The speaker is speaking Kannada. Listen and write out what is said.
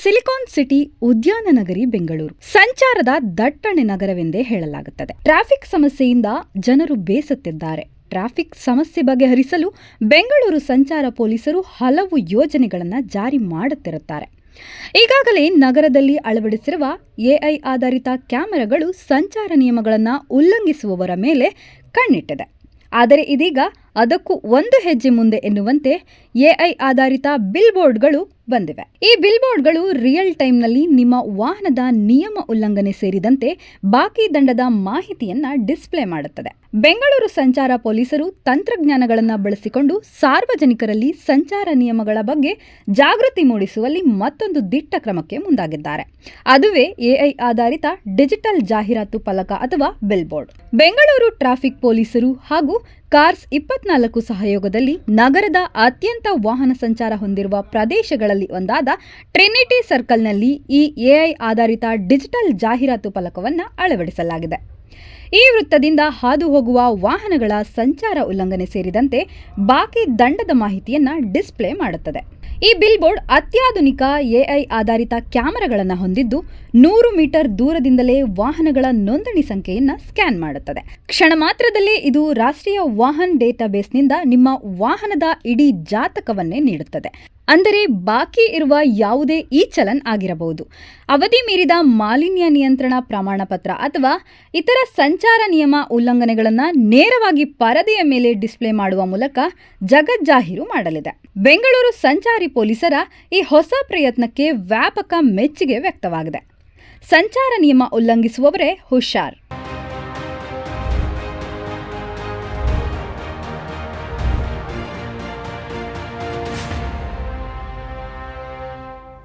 ಸಿಲಿಕಾನ್ ಸಿಟಿ ಉದ್ಯಾನ ನಗರಿ ಬೆಂಗಳೂರು ಸಂಚಾರದ ದಟ್ಟಣೆ ನಗರವೆಂದೇ ಹೇಳಲಾಗುತ್ತದೆ. ಟ್ರಾಫಿಕ್ ಸಮಸ್ಯೆಯಿಂದ ಜನರು ಬೇಸತ್ತಿದ್ದಾರೆ. ಟ್ರಾಫಿಕ್ ಸಮಸ್ಯೆ ಬಗೆಹರಿಸಲು ಬೆಂಗಳೂರು ಸಂಚಾರ ಪೊಲೀಸರು ಹಲವು ಯೋಜನೆಗಳನ್ನು ಜಾರಿ ಮಾಡುತ್ತಿರುತ್ತಾರೆ. ಈಗಾಗಲೇ ನಗರದಲ್ಲಿ ಅಳವಡಿಸಿರುವ ಎಐ ಆಧಾರಿತ ಕ್ಯಾಮೆರಾಗಳು ಸಂಚಾರ ನಿಯಮಗಳನ್ನು ಉಲ್ಲಂಘಿಸುವವರ ಮೇಲೆ ಕಣ್ಣಿಟ್ಟಿದೆ. ಆದರೆ ಇದೀಗ ಅದಕ್ಕೂ ಒಂದು ಹೆಜ್ಜೆ ಮುಂದೆ ಎನ್ನುವಂತೆ ಎಐ ಆಧಾರಿತ ಬಿಲ್ ಬೋರ್ಡ್ಗಳು ಬಂದಿವೆ. ಈ ಬಿಲ್ ಬೋರ್ಡ್ಗಳು ರಿಯಲ್ ಟೈಮ್ನಲ್ಲಿ ನಿಮ್ಮ ವಾಹನದ ನಿಯಮ ಉಲ್ಲಂಘನೆ ಸೇರಿದಂತೆ ಬಾಕಿ ದಂಡದ ಮಾಹಿತಿಯನ್ನ ಡಿಸ್ಪ್ಲೇ ಮಾಡುತ್ತದೆ. ಬೆಂಗಳೂರು ಸಂಚಾರ ಪೊಲೀಸರು ತಂತ್ರಜ್ಞಾನಗಳನ್ನು ಬಳಸಿಕೊಂಡು ಸಾರ್ವಜನಿಕರಲ್ಲಿ ಸಂಚಾರ ನಿಯಮಗಳ ಬಗ್ಗೆ ಜಾಗೃತಿ ಮೂಡಿಸುವಲ್ಲಿ ಮತ್ತೊಂದು ದಿಟ್ಟ ಕ್ರಮಕ್ಕೆ ಮುಂದಾಗಿದ್ದಾರೆ. ಅದುವೇ ಎಐ ಆಧಾರಿತ ಡಿಜಿಟಲ್ ಜಾಹೀರಾತು ಫಲಕ ಅಥವಾ ಬಿಲ್ ಬೋರ್ಡ್. ಬೆಂಗಳೂರು ಟ್ರಾಫಿಕ್ ಪೊಲೀಸರು ಹಾಗೂ ಕಾರ್ಸ್ 24 ಸಹಯೋಗದಲ್ಲಿ ನಗರದ ಅತ್ಯಂತ ವಾಹನ ಸಂಚಾರ ಹೊಂದಿರುವ ಪ್ರದೇಶಗಳಲ್ಲಿ ಒಂದಾದ ಟ್ರಿನಿಟಿ ಸರ್ಕಲ್ನಲ್ಲಿ ಈ ಎಐ ಆಧಾರಿತ ಡಿಜಿಟಲ್ ಜಾಹೀರಾತು ಫಲಕವನ್ನು ಅಳವಡಿಸಲಾಗಿದೆ. ಈ ವೃತ್ತದಿಂದ ಹಾದು ಹೋಗುವ ವಾಹನಗಳ ಸಂಚಾರ ಉಲ್ಲಂಘನೆ ಸೇರಿದಂತೆ ಬಾಕಿ ದಂಡದ ಮಾಹಿತಿಯನ್ನು ಡಿಸ್ಪ್ಲೇ ಮಾಡುತ್ತದೆ. ಈ ಬಿಲ್ ಬೋರ್ಡ್ ಅತ್ಯಾಧುನಿಕ ಎಐ ಆಧಾರಿತ ಕ್ಯಾಮೆರಾಗಳನ್ನು ಹೊಂದಿದ್ದು 100 ಮೀಟರ್ ದೂರದಿಂದಲೇ ವಾಹನಗಳ ನೋಂದಣಿ ಸಂಖ್ಯೆಯನ್ನು ಸ್ಕ್ಯಾನ್ ಮಾಡುತ್ತದೆ. ಕ್ಷಣ ಮಾತ್ರದಲ್ಲೇ ಇದು ರಾಷ್ಟ್ರೀಯ ವಾಹನ ಡೇಟಾಬೇಸ್ನಿಂದ ನಿಮ್ಮ ವಾಹನದ ಇಡೀ ಜಾತಕವನ್ನೇ ನೀಡುತ್ತದೆ. ಅಂದರೆ ಬಾಕಿ ಇರುವ ಯಾವುದೇ ಇ ಚಲನ್ ಆಗಿರಬಹುದು, ಅವಧಿ ಮೀರಿದ ಮಾಲಿನ್ಯ ನಿಯಂತ್ರಣ ಪ್ರಮಾಣ ಪತ್ರ ಅಥವಾ ಇತರ ಸಂಚಾರ ನಿಯಮ ಉಲ್ಲಂಘನೆಗಳನ್ನು ನೇರವಾಗಿ ಪರದೆಯ ಮೇಲೆ ಡಿಸ್ಪ್ಲೇ ಮಾಡುವ ಮೂಲಕ ಜಗಜ್ಜಾಹೀರು ಮಾಡಲಿದೆ. ಬೆಂಗಳೂರು ಸಂಚಾರಿ ಪೊಲೀಸರ ಈ ಹೊಸ ಪ್ರಯತ್ನಕ್ಕೆ ವ್ಯಾಪಕ ಮೆಚ್ಚುಗೆ ವ್ಯಕ್ತವಾಗಿದೆ. ಸಂಚಾರ ನಿಯಮ ಉಲ್ಲಂಘಿಸುವವರೇ ಹುಷಾರ್.